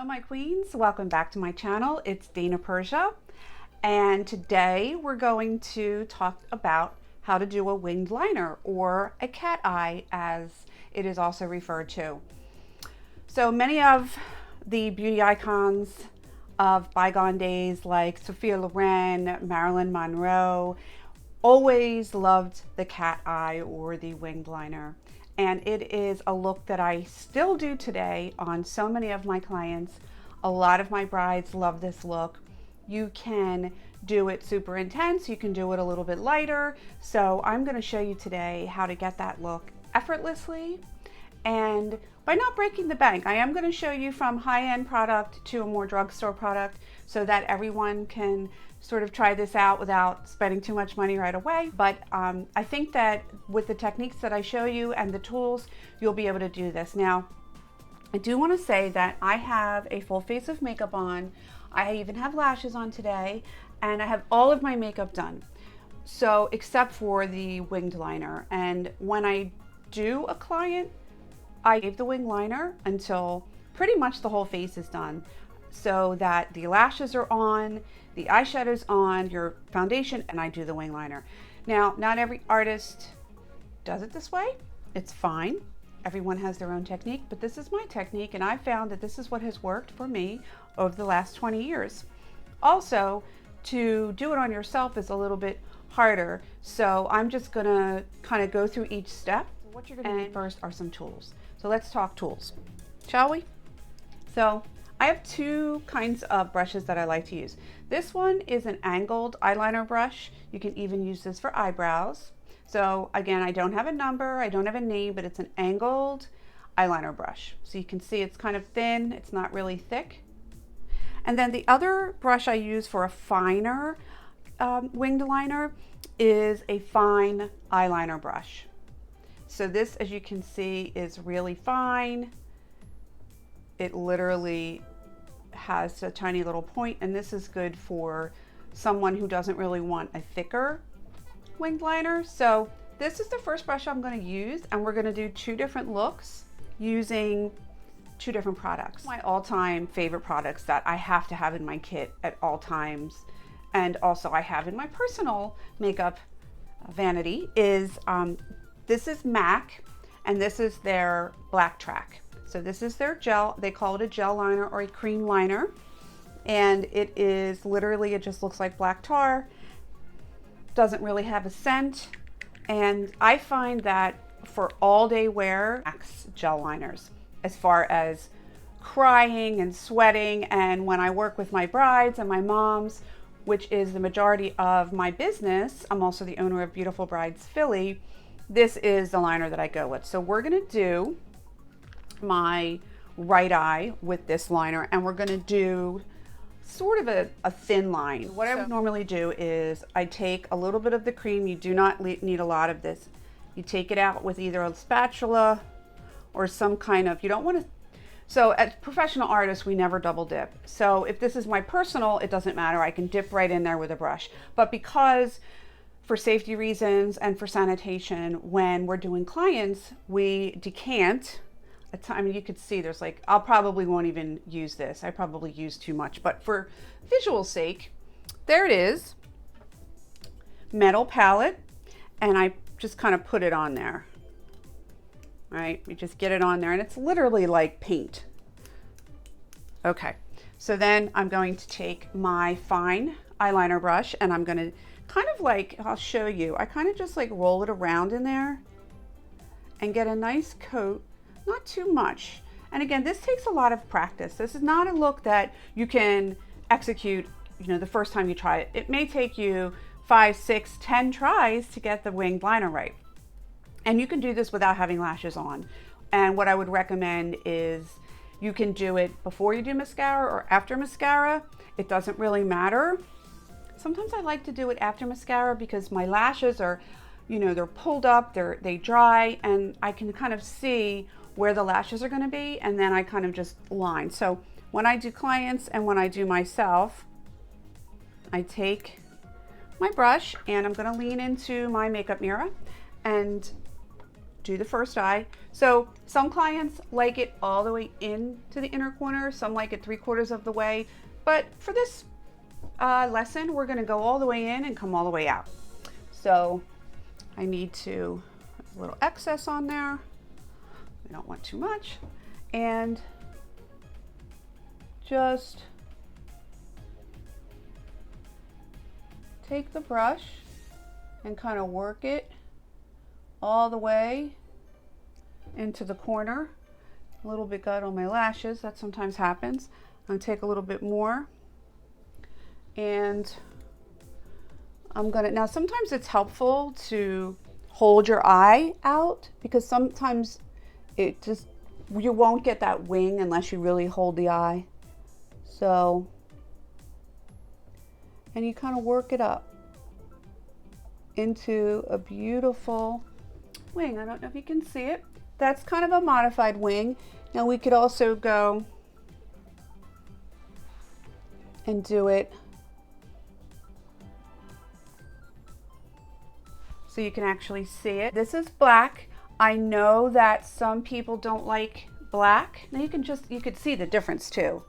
my queens, welcome back to my channel. It's Dana Persia, and today we're going to talk about how to do a winged liner, or a cat eye as it is also referred to. So many of the beauty icons of bygone days like Sophia, Loren, Marilyn, Monroe always loved the cat eye or the winged liner. And it is a look that I still do today on so many of my clients. A lot of my brides love this look. You can do it super intense, you can do it a little bit lighter. So I'm going to show you today how to get that look effortlessly and by not breaking the bank. I am going to show you from high-end product to a more drugstore product so that everyone can sort of try this out without spending too much money right away. But I think that with the techniques that I show you and the tools, you'll be able to do this. Now, I do want to say that I have a full face of makeup on. I even have lashes on today, and I have all of my makeup done. So, except for the winged liner. And when I do a client, I leave the winged liner until pretty much the whole face is done, so that the lashes are on, the eyeshadow's on, your foundation, and I do the wing liner. Now, not every artist does it this way. It's fine. Everyone has their own technique, but this is my technique, and I found that this is what has worked for me over the last 20 years. Also, to do it on yourself is a little bit harder, so I'm just gonna kind of go through each step. What you're gonna need first are some tools. So let's talk tools, shall we? So I have two kinds of brushes that I like to use. This one is an angled eyeliner brush. You can even use this for eyebrows. So again, I don't have a number, I don't have a name, but it's an angled eyeliner brush. So you can see it's kind of thin, it's not really thick. And then the other brush I use for a finer winged liner is a fine eyeliner brush. So this, as you can see, is really fine. It literally has a tiny little point, and this is good for someone who doesn't really want a thicker winged liner. So this is the first brush I'm going to use, and we're going to do two different looks using two different products. My all-time favorite products that I have to have in my kit at all times, and also I have in my personal makeup vanity, is this is MAC, and this is their Black Track. So this is their gel, they call it a gel liner or a cream liner. And it is literally, it just looks like black tar. Doesn't really have a scent. And I find that for all day wear, MAC's gel liners, as far as crying and sweating. And when I work with my brides and my moms, which is the majority of my business, I'm also the owner of Beautiful Brides Philly. This is the liner that I go with. So we're gonna do my right eye with this liner, and we're gonna do sort of a thin line. What I would normally do is I take a little bit of the cream. You do not need a lot of this. You take it out with either a spatula or some kind of, you don't want to, so as professional artists, we never double dip. So if this is my personal, it doesn't matter. I can dip right in there with a brush. But because for safety reasons and for sanitation, when we're doing clients, we decant. I mean, you could see there's like, I'll probably won't even use this. I probably use too much, but for visual sake, there it is. Metal palette, and I just kind of put it on there. All right, you just get it on there, and it's literally like paint. Okay, so then I'm going to take my fine eyeliner brush, and I'm going to kind of like, I'll show you, I kind of just like roll it around in there and get a nice coat, not too much. And again, this takes a lot of practice. This is not a look that you can execute, you know, the first time you try it. It may take you 5, 6, 10 tries to get the winged liner right. And you can do this without having lashes on. And what I would recommend is you can do it before you do mascara or after mascara. It doesn't really matter. Sometimes I like to do it after mascara because my lashes are, you know, they're pulled up, they dry, and I can kind of see where the lashes are going to be, and then I kind of just line. So when I do clients and when I do myself, I take my brush and I'm going to lean into my makeup mirror and do the first eye. So some clients like it all the way into the inner corner, some like it 3/4 of the way, but for this lesson, we're gonna go all the way in and come all the way out. So I need to, a little excess on there. We don't want too much. And just take the brush and kind of work it all the way into the corner. A little bit got on my lashes, that sometimes happens. I'm gonna take a little bit more, and I'm gonna, now sometimes it's helpful to hold your eye out, because sometimes it just, you won't get that wing unless you really hold the eye. So, and you kind of work it up into a beautiful wing. I don't know if you can see it. That's kind of a modified wing. Now we could also go and do it so you can actually see it. This is black. I know that some people don't like black. Now you could see the difference too,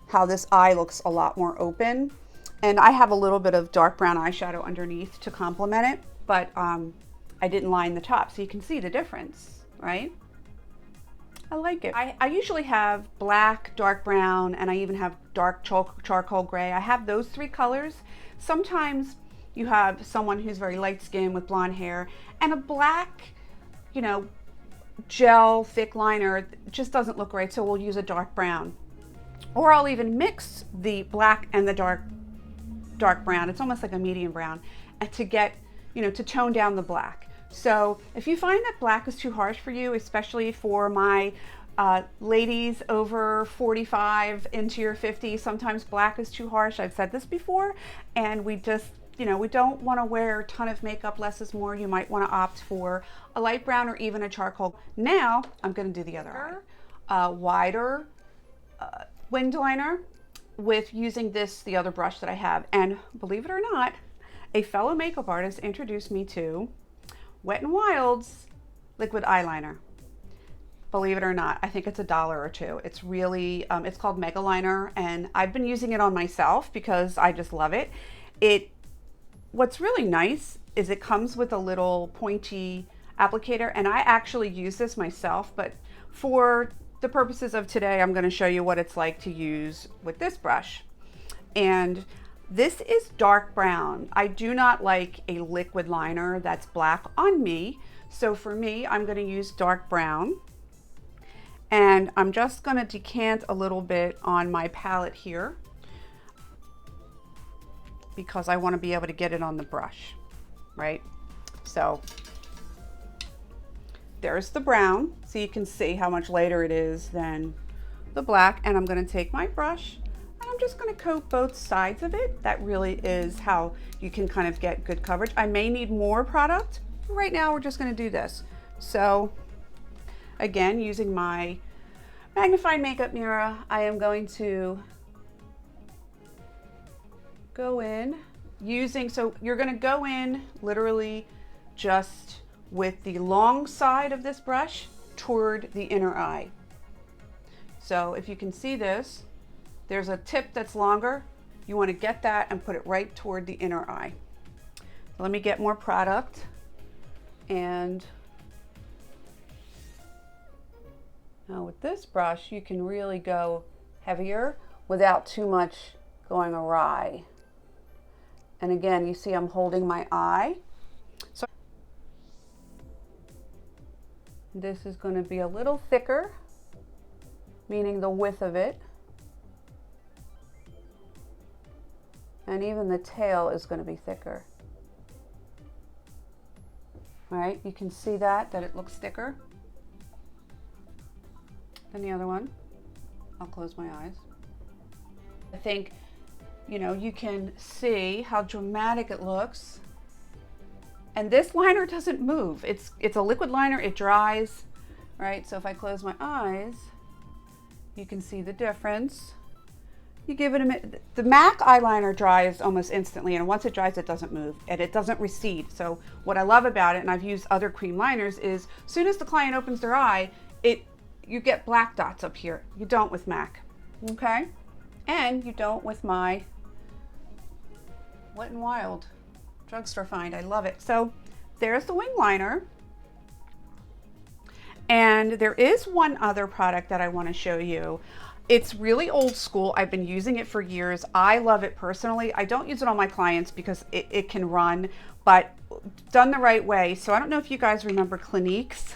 how this eye looks a lot more open. And I have a little bit of dark brown eyeshadow underneath to complement it, but I didn't line the top, so you can see the difference, right? I like it. I usually have black, dark brown, and I even have dark charcoal gray. I have those 3 colors. Sometimes you have someone who's very light skinned with blonde hair, and a black, you know, gel thick liner just doesn't look right, so we'll use a dark brown. Or I'll even mix the black and the dark brown. It's almost like a medium brown, and to get, you know, to tone down the black. So if you find that black is too harsh for you, especially for my ladies over 45 into your 50s, sometimes black is too harsh. I've said this before, and we just, you know, we don't want to wear a ton of makeup. Less is more. You might want to opt for a light brown or even a charcoal. Now I'm going to do the other eye. Wider winged liner with using the other brush that I have. And believe it or not, a fellow makeup artist introduced me to Wet n Wild's liquid eyeliner. Believe it or not, I think it's $1 or $2. It's really, it's called Megaliner, and I've been using it on myself because I just love it. What's really nice is it comes with a little pointy applicator, and I actually use this myself, but for the purposes of today, I'm going to show you what it's like to use with this brush. And this is dark brown. I do not like a liquid liner that's black on me. So for me, I'm going to use dark brown. And I'm just going to decant a little bit on my palette here because I want to be able to get it on the brush, right? So there's the brown, so you can see how much lighter it is than the black. And I'm going to take my brush and I'm just going to coat both sides of it. That really is how you can kind of get good coverage. I may need more product. Right now we're just going to do this. So again, using my magnifying makeup mirror, I am going to go in using, so you're going to go in literally just with the long side of this brush toward the inner eye. So if you can see this, there's a tip that's longer. You want to get that and put it right toward the inner eye. Let me get more product, and now with this brush you can really go heavier without too much going awry. And again, you see I'm holding my eye. So this is going to be a little thicker, meaning the width of it. And even the tail is going to be thicker. All right, you can see that it looks thicker than the other one. I'll close my eyes. I think, you know, you can see how dramatic it looks. And this liner doesn't move. It's a liquid liner, it dries, right? So if I close my eyes, you can see the difference. You give it a minute. The MAC eyeliner dries almost instantly, and once it dries, it doesn't move and it doesn't recede. So what I love about it, and I've used other cream liners, is as soon as the client opens their eye, you get black dots up here. You don't with MAC, okay? And you don't with my Wet n Wild drugstore find. I love it. So there's the wing liner. And there is one other product that I want to show you. It's really old school. I've been using it for years. I love it personally. I don't use it on my clients because it can run, but done the right way. So I don't know if you guys remember Clinique's.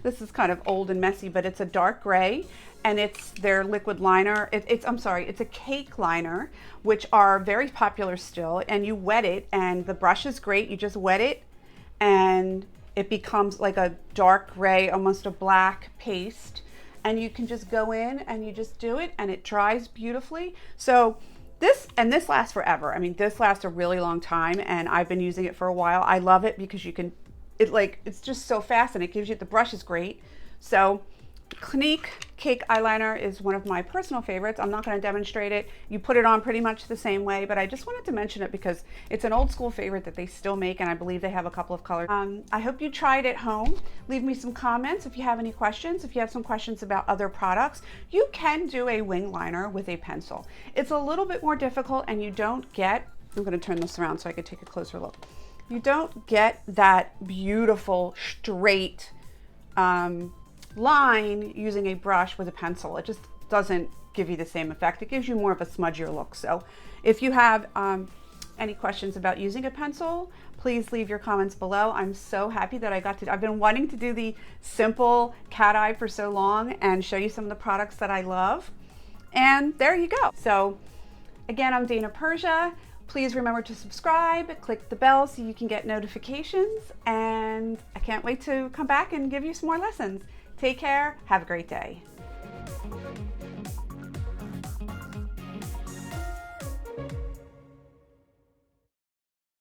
This is kind of old and messy, but it's a dark gray and it's their liquid liner. I'm sorry, it's a cake liner, which are very popular still. And you wet it and the brush is great. You just wet it and it becomes like a dark gray, almost a black paste. And you can just go in and you just do it and it dries beautifully. So this lasts forever. I mean, this lasts a really long time and I've been using it for a while. I love it because you can, it's just so fast and it gives you, the brush is great. So Clinique Cake Eyeliner is one of my personal favorites. I'm not going to demonstrate it. You put it on pretty much the same way, but I just wanted to mention it because it's an old school favorite that they still make, and I believe they have a couple of colors. I hope you try it at home. Leave me some comments if you have any questions. If you have some questions about other products, you can do a wing liner with a pencil. It's a little bit more difficult and you don't get, I'm going to turn this around so I can take a closer look. You don't get that beautiful straight line using a brush with a pencil. It just doesn't give you the same effect. It gives you more of a smudgier look. So if you have any questions about using a pencil, please leave your comments below. I'm so happy that I've been wanting to do the simple cat eye for so long and show you some of the products that I love. And there you go. So again, I'm Dana Persia. Please remember to subscribe, click the bell so you can get notifications, and I can't wait to come back and give you some more lessons. Take care. Have a great day.